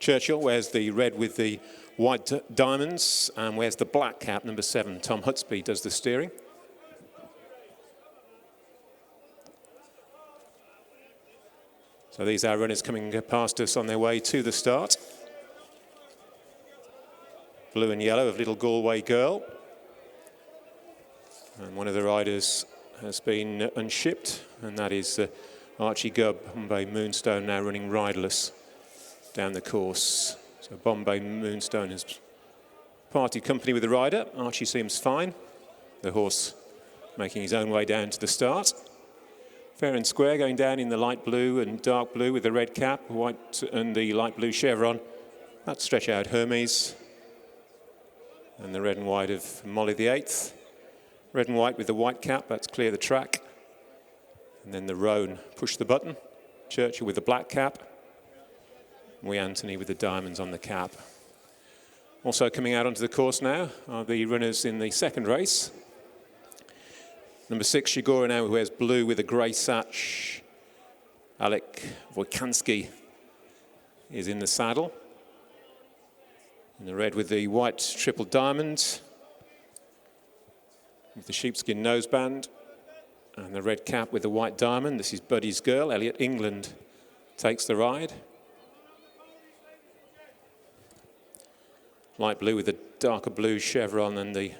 Churchill wears the red with the white diamonds and wears the black cap, number 7. Tom Hutsby does the steering. So these are runners coming past us on their way to the start. Blue and yellow of Little Galway Girl. And one of the riders has been unshipped, and that is Archie Gubb, Bombay Moonstone, now running riderless down the course. So Bombay Moonstone has parted company with the rider. Archie seems fine. The horse making his own way down to the start. Fair and square going down in the light blue and dark blue with the red cap, white and the light blue chevron. That's Stretch Out Hermes. And the red and white of Molly the Eighth. Red and white with the white cap, that's Clear the Track. And then the roan, Push the Button. Churchill with the black cap. Wee Anthony with the diamonds on the cap. Also coming out onto the course now are the runners in the second race. Number 6, Shigora now, who wears blue with a grey satch. Alec Wojkanski is in the saddle. In the red with the white triple diamond. With the sheepskin noseband. And the red cap with the white diamond. This is Buddy's girl. Elliot England takes the ride. Light blue with the darker blue chevron and the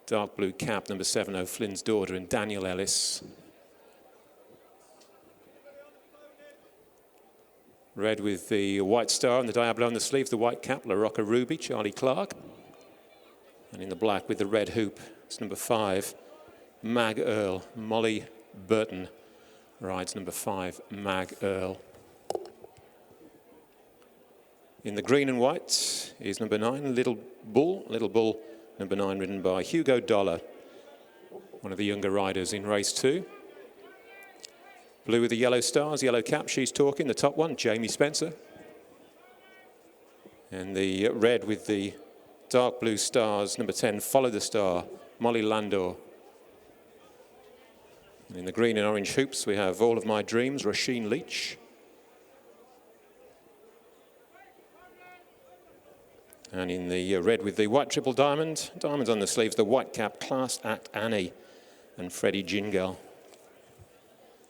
dark blue cap, number 7, O'Flynn's daughter, and Daniel Ellis. Red with the white star and the Diablo on the sleeve, the white cap, La Rocca Ruby, Charlie Clark. And in the black with the red hoop, it's number 5, Mag Earl. Molly Burton rides number 5, Mag Earl. In the green and white is number 9, Little Bull. Little Bull, number 9, ridden by Hugo Dollar, one of the younger riders in race 2. Blue with the yellow stars, yellow cap, she's talking. The top one, Jamie Spencer. And the red with the dark blue stars, number 10, Follow the Star, Molly Landor. And in the green and orange hoops, we have All of My Dreams, Rasheen Leach. And in the red with the white triple diamond, diamonds on the sleeves, the white cap, Class Act Annie and Freddie Jingel.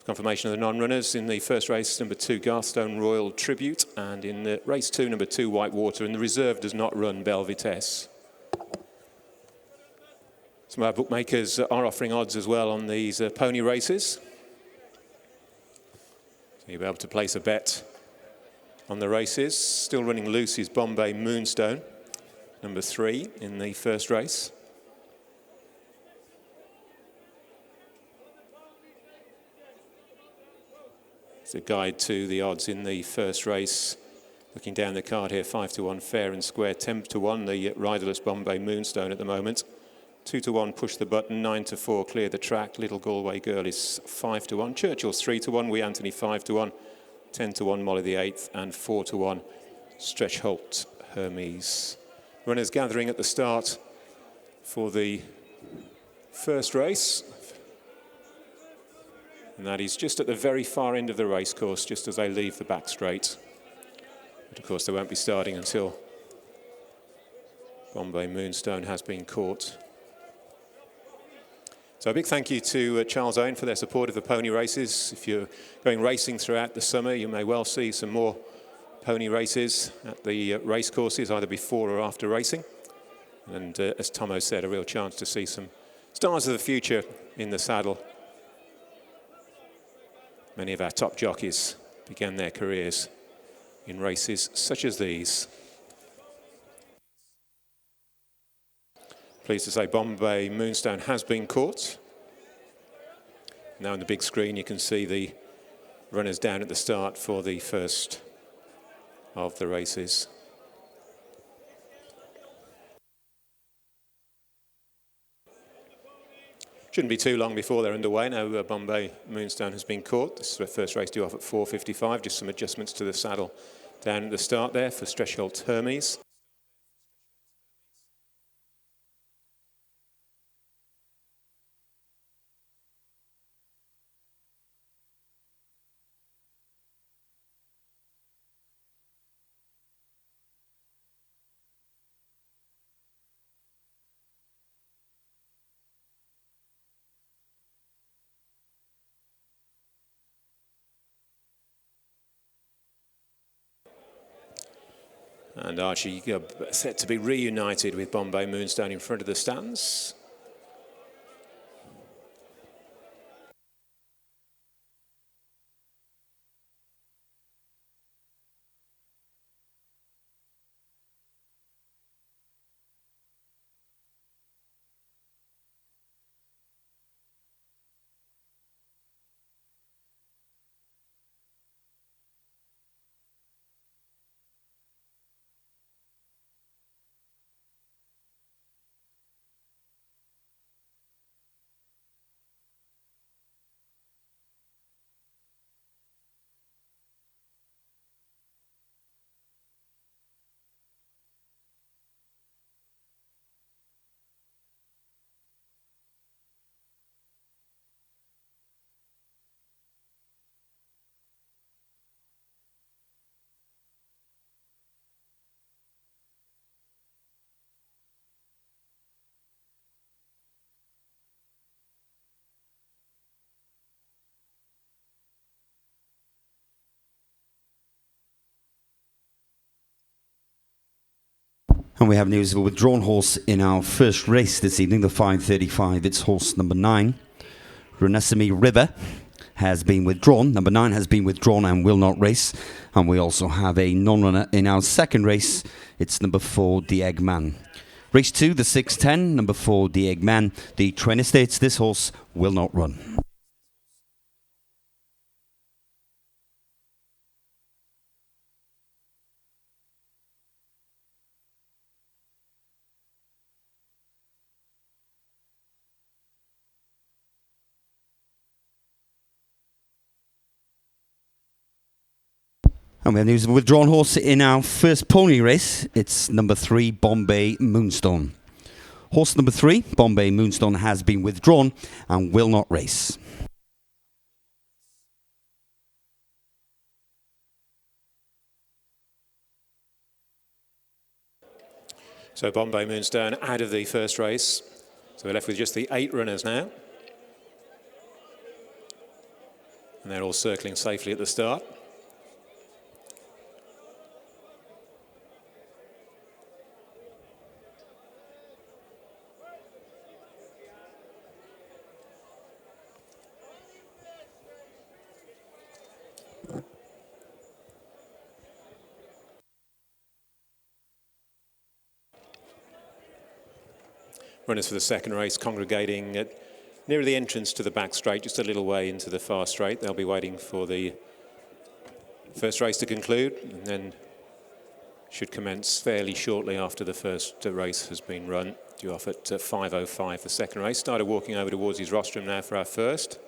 Confirmation of the non-runners in the first race, number 2, Garthstone Royal Tribute, and in the race 2, number 2, Whitewater, and the reserve does not run, Belle Vitesse. Some of our bookmakers are offering odds as well on these pony races. So you'll be able to place a bet on the races. Still running loose is Bombay Moonstone, number 3 in the first race. It's a guide to the odds in the first race. Looking down the card here, 5-1 Fair and Square, 10-1 the riderless Bombay Moonstone at the moment. 2-1 Push the Button, 9-4 Clear the Track. Little Galway Girl is 5-1. Churchill's 3-1, Wee Anthony 5-1. 10-1 Molly the Eighth, and 4-1 Stretch Holt Hermes. Runners gathering at the start for the first race. And that is just at the very far end of the race course, just as they leave the back straight. But of course they won't be starting until Bombay Moonstone has been caught. So a big thank you to Charles Owen for their support of the pony races. If you're going racing throughout the summer, you may well see some more pony races at the race courses, either before or after racing. And as Tomo said, a real chance to see some stars of the future in the saddle. Many of our top jockeys began their careers in races such as these. Pleased to say Bombay Moonstone has been caught. Now on the big screen you can see the runners down at the start for the first of the races. Shouldn't be too long before they're underway. Now Bombay Moonstone has been caught. This is the first race due off at 4:55. Just some adjustments to the saddle down at the start there for Stretch Holt Hermes. And Archie Gubb set to be reunited with Bombay Moonstone in front of the stands. And we have news of a withdrawn horse in our first race this evening, the 5:35. It's horse number 9, Renesmee River, has been withdrawn. Number 9 has been withdrawn and will not race. And we also have a non-runner in our second race. It's number 4, the Eggman. Race 2, the 6:10, number 4, the Eggman. The trainer states this horse will not run. And we have news of a withdrawn horse in our first pony race. It's number 3, Bombay Moonstone. Horse number 3, Bombay Moonstone, has been withdrawn and will not race. So Bombay Moonstone out of the first race. So we're left with just the 8 runners now. And they're all circling safely at the start. Runners for the second race congregating near the entrance to the back straight, just a little way into the far straight. They'll be waiting for the first race to conclude, and then should commence fairly shortly after the first race has been run. Due off at 5:05, the second race. Started walking over towards his rostrum now for our first.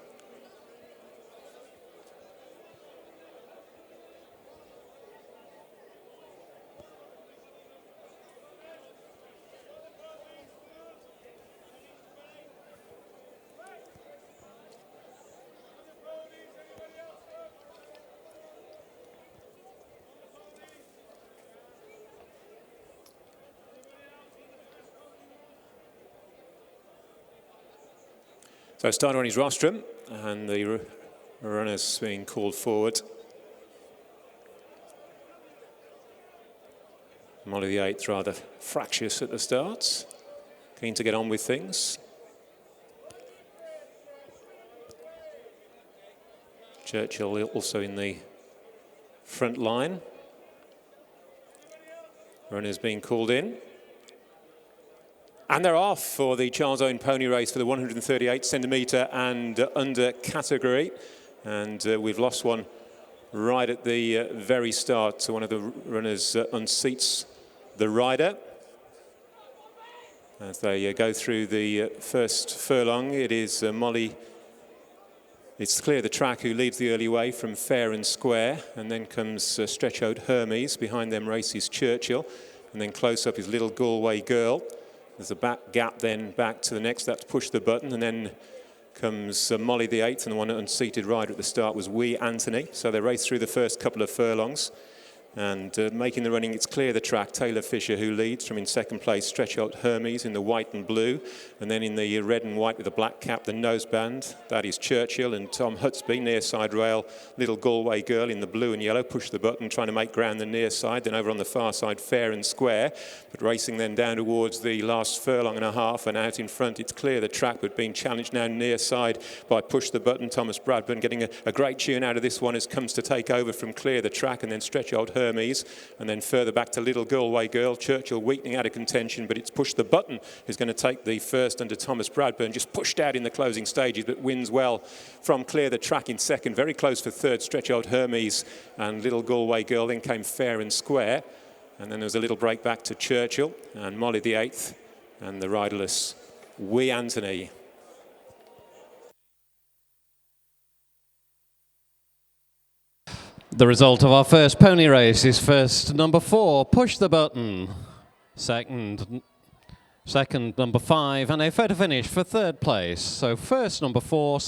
So started on his rostrum, and the runner's being called forward. Molly the 8th rather fractious at the starts, keen to get on with things. Churchill also in the front line. Runners being called in. And they're off for the Charles Owen pony race for the 138 centimetre and under category. And we've lost one right at the very start. So one of the runners unseats the rider. As they go through the first furlong, it is Molly. It's clear the track who leads the early way from fair and square. And then comes Stretch-Out Hermes. Behind them races Churchill. And then close up is Little Galway Girl. There's a back gap then back to the next, that's push the button, and then comes Molly the 8th, and the one unseated rider at the start was Wee Anthony. So they race through the first couple of furlongs. And making the running, it's Clear the Track, Taylor Fisher, who leads. From in second place, Stretch Out Hermes in the white and blue. And then in the red and white with the black cap, the noseband, that is Churchill. And Tom Hutsby, near side rail, Little Galway Girl in the blue and yellow, push the button, trying to make ground the near side. Then over on the far side, Fair and Square. But racing then down towards the last furlong and a half, and out in front, it's Clear the Track, but being challenged now near side by Push the Button. Thomas Bradburn getting a great tune out of this one as comes to take over from Clear the Track, and then Stretch Old Hermes, and then further back to Little Galway Girl. Churchill weakening out of contention, but it's Push the Button who's going to take the first under Thomas Bradburn, just pushed out in the closing stages, but wins well from Clear the Track in second. Very close for third, Stretch Old Hermes and Little Galway Girl. Then came Fair and Square, and then there was a little break back to Churchill and Molly the eighth, and the riderless Wee Anthony. The result of our first pony race is first number 4, Push the Button. Second number 5, and a photo finish for third place. So first number 4.